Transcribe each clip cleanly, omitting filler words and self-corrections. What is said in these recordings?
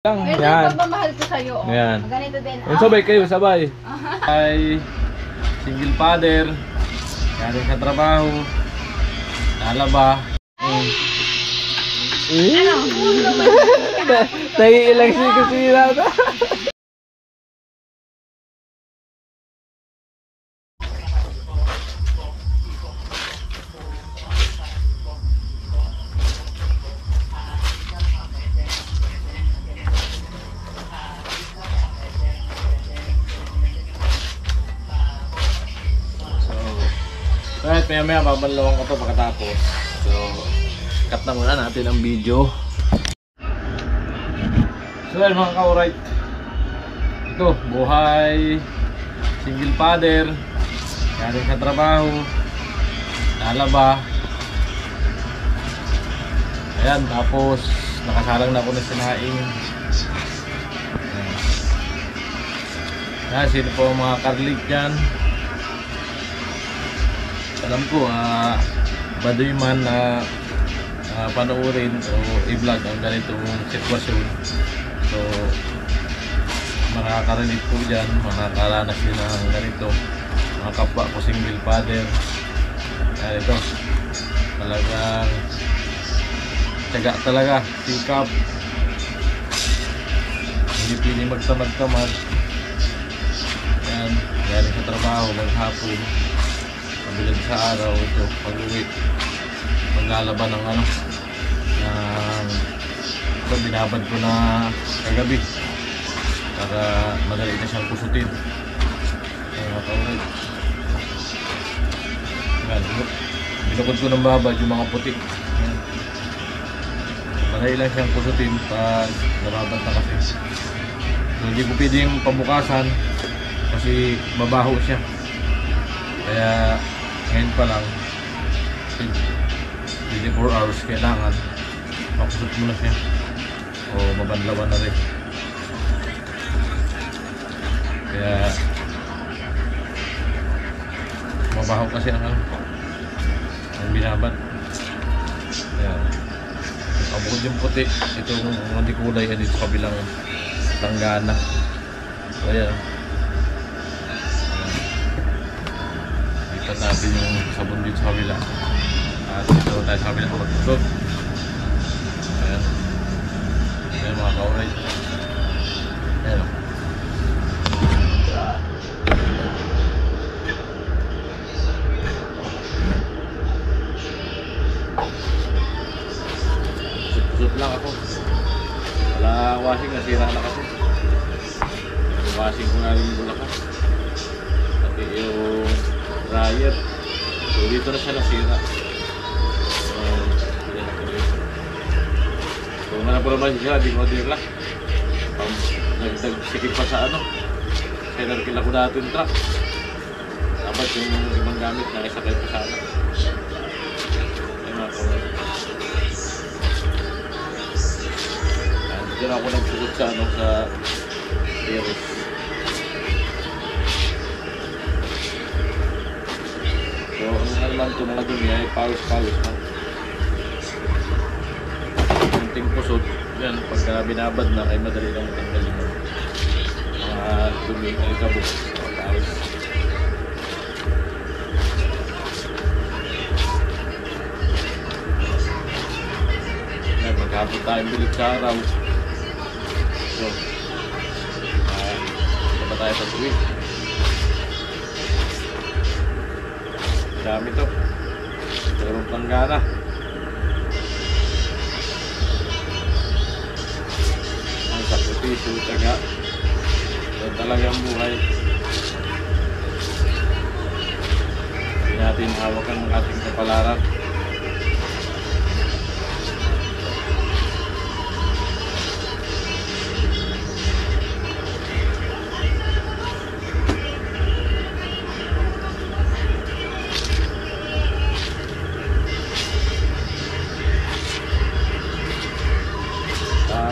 Lang, Ganito yan. yung pagmamahal ko sa'yo. Oh. Yan. Ganito din. Yung sabay kayo, sabay. Ay, single father. Galing sa trabaho. Lalaba. Ano? Naiilang si Kusina na. Kahit maya babanlawan ko to pagkatapos. So, cut na muna natin ang video. So yan mga ka-alright. Ito, buhay single father. Galing sa trabaho. Lalaba. Ayan, tapos nakasalang na ako na sinaing. Ayan, sino po ang mga karlig dyan? Alam ko, baduy man na panoorin o i-vlog ang ganitong sitwasyon. So, makakarinig po dyan, makakaranas din ng ganito. Mga kapwa ko single father. Kaya ito, talagang tiyaga talaga, sikap. Hindi pili magtamad-tamad. Yan, galing sa trabaho, maghapon. Pagbilad sa araw ito, pag-uwi maglalaban ng ng ito, binabad ko na kagabi para madali na siyang kusutin. Ayan mga ka-alright. Binukod ko ng babad yung mga puti. Ayan. Madali lang siyang kusutin pag nababad na kasi. So, hindi ko pwedeng pabukasan kasi mabaho siya. Kaya ngayon pa lang 24 hours kailangan makusot mo na siya o mabanlawan na rin. Kaya mabaho kasi ang binabad. Kaya abukod yung puti, itong hindi kulay dito sa kabilang tanggana. So ayan, ipat natin yung sabon dito sa kabila at dito tayo sa kabila magtusot. Ayan, ayan mga ka-alright. Ayan, tusot lang ako, wala washing, nasira na kasi. Washing ko na rin yung bulakan pati yung dryer. So dito na siya nasira. So na po naman siya, di order lang. Nagsikip pa sa kaya narkila ko dati yung truck. Dapat yung ibang gamit na isakay pa sa ayun ako. Dito na ako nagsugot sa sa terrace. So, ang naman ito mga dumi ay pawis-pawis na. Kunting pusot, yan, pagka binabad na ay madali lang matanggalin ng mga dumi ay kabuk, mga pawis. Yan, maghapon tayong bilig sa araw. So, ba tayo sa tuwid? Dami to. Mayroong tanggana. Ang sakripisyo, taga. Ito talagang buhay. Hindi natin hawakan ng ating kapalaran.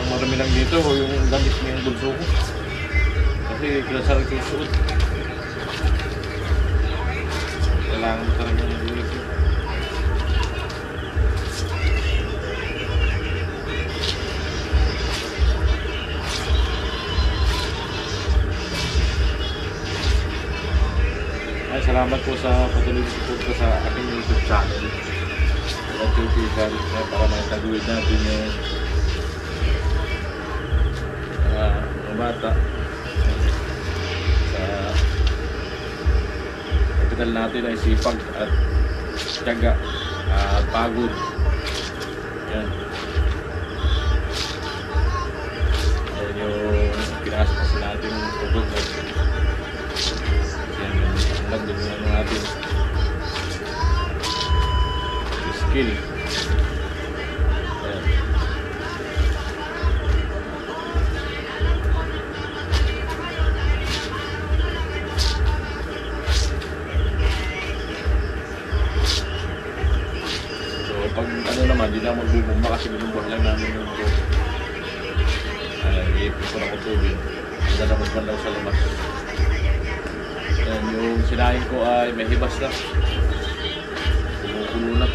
Marami lang dito yung gamit mo yung bulso ko kasi kinasarag yung suot. Kailangan mo talaga yung bulso. salamat po sa patuloy na support ko sa aking YouTube channel. At YouTube channel para maitaguyod natin yung mga bata sa kapital natin ay sipag at tiyaga at pagod. Yan. Yan yung pinaspas natin yung pagod. Yan yung nagdun ng natin skill. Ayan. Pag ano naman, hindi na magbubumba kasi binubah lang namin yung bro. Iipin ko na ko tubig. Hindi na magbandaw sa labas. Yan, yung sinahin ko ay may hibas na. Kumukulo na.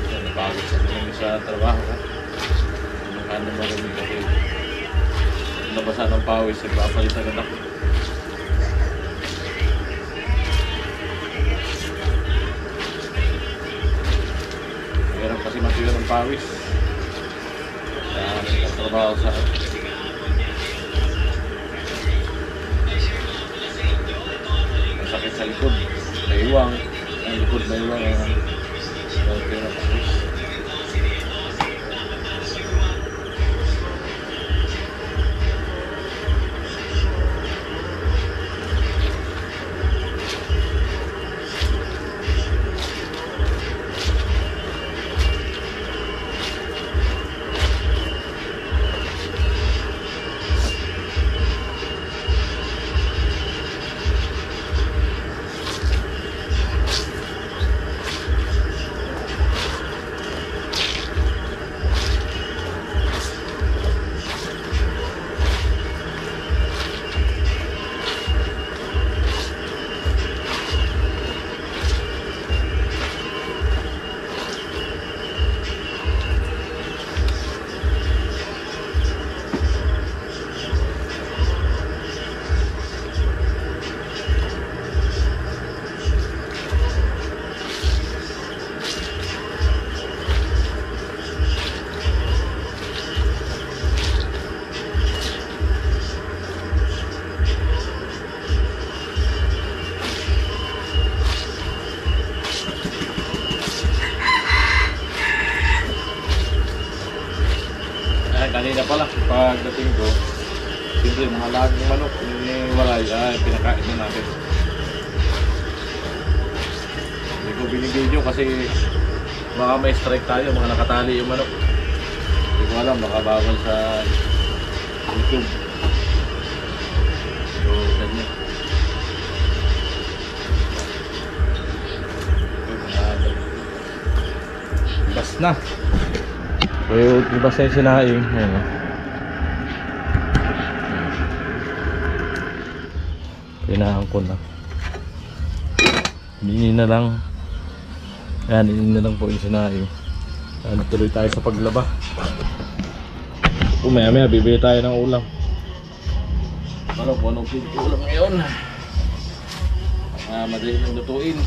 Yan, napagod sa mga sa trabaho ha. Ano marami kasi nabasa ng pawis, nagpapalit agad ako. Mahirap kasi matira ng pawis nagtatrabaho sa masakit sa likod, maiwang ang likod, maiwang ang matira ng pawis. Kanina pala, pagdating ko, siyempre mga laging manok, walay, pinakain na natin. Hindi ko binibidyo kasi baka may strike tayo, mga nakatali yung manok. Hindi ko alam, baka bawal sa YouTube. So, ganyan. Bas na. So, ibas na yung sinaing. Ayan o. Pinahan ko na. Hindi na lang. Ayan, hindi na lang po yung sinaing. Ayan, tuloy tayo sa paglaba. Maya maya, bibili tayo ng ulam. Ano po, anong pili ulam ngayon? Madali nang lutuin.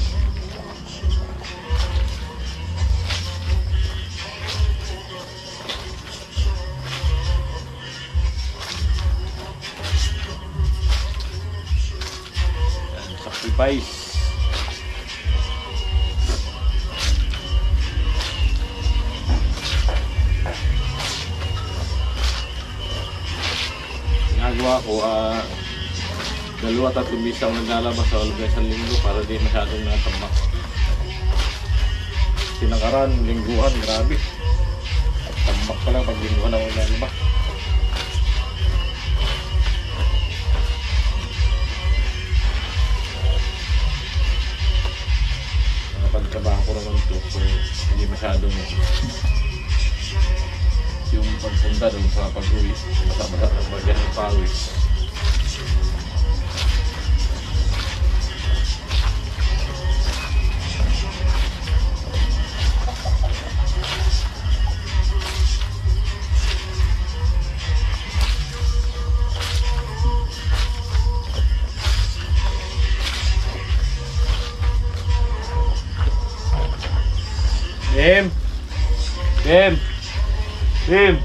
Sacrifice. Ginagawa ko 2-3 bisang naglalabas sa loob ng isang linggo para di masyadong natambak. Sinakaran, lingguhan, grabe. Tambak pa lang pag lingguhan ako nalabas. Pagtrabaho ko naman ito, so hindi masyadong yung pagpunta doon sa pag-uwi, basa-basa ng bagyan ng pawis. Tim! Tim! Tim!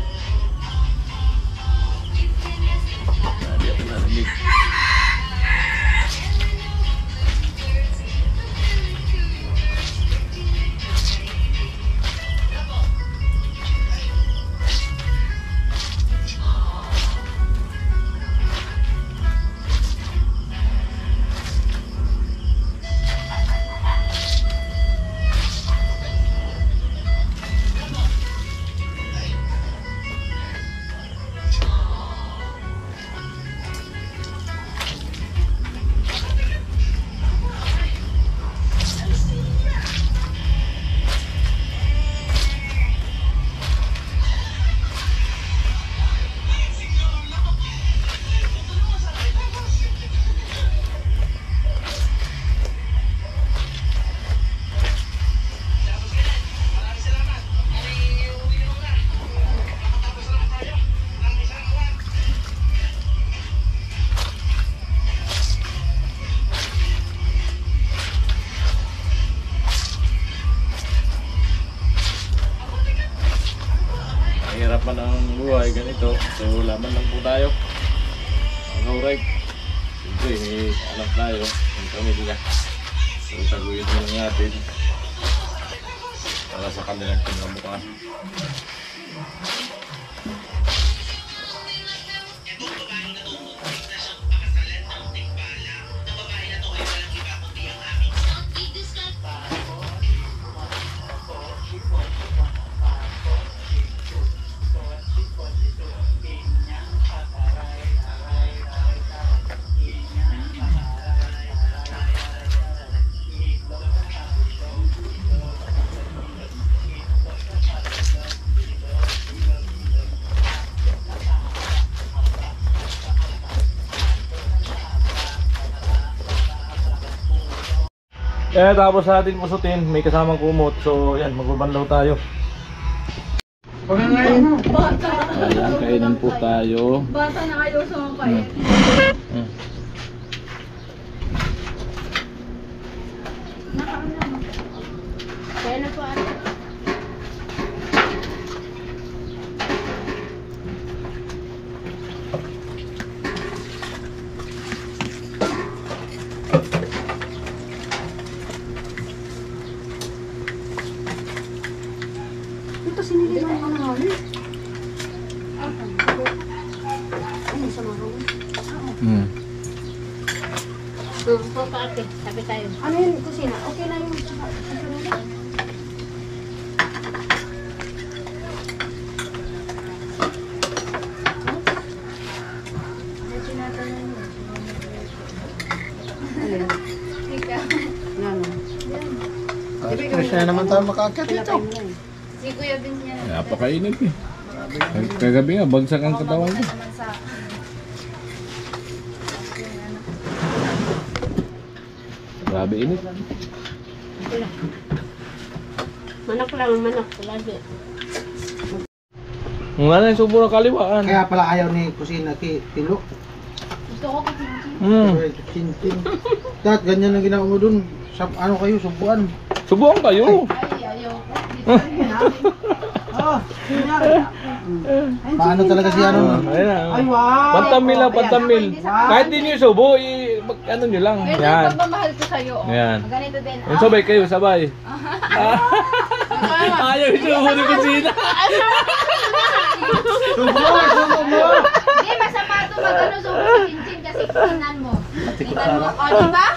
Hindi ako narinig. Hirap man ang buhay ganito, so laman lang po tayo. Ang right. Siyempre, may alam tayo, ang pamilya. So taguyin mo lang natin para sa kanilang pinabukas. Tapos natin pusutin, may kasamang kumot. So yan, magbabanlaw tayo. Ayan, kainan po tayo. Bata na kayo sa mga kain. Kaya na po ate. Ito sinilihan ka na nga. Ano sa mga po pa ate, sabi tayo. Ano yun, kusina? Okay na yung kusina. Fresh na naman tayo makakit dito. Si Kuya Vince niya. Napakainit eh. Kagabi nga, bagsak ang katawan ko. Grabe init. Manok lang, manok. Lagi. Nga na yung subo ng kaliwaan. Kaya pala ayaw ni kusina kay Tilo. Gusto ko kasi. Chintin. Dahil ganyan ang ginawa mo dun. Ano kayo, subuan. Subuhan kayo. Ay, ayaw ko. Paano talaga si ano? Ay, wow. Pantamil lang, pantamil. Kahit di nyo subo, ano nyo lang. Ganito Yan. yung pagmamahal ko sa'yo. Yan. Ganito din. Yung sabay kayo, sabay. Ayaw yung subo ng kusina. Subo mo! Hindi, masama ito mag-ano subo sa chinchin kasi kisinan mo. Tingnan mo. O, diba?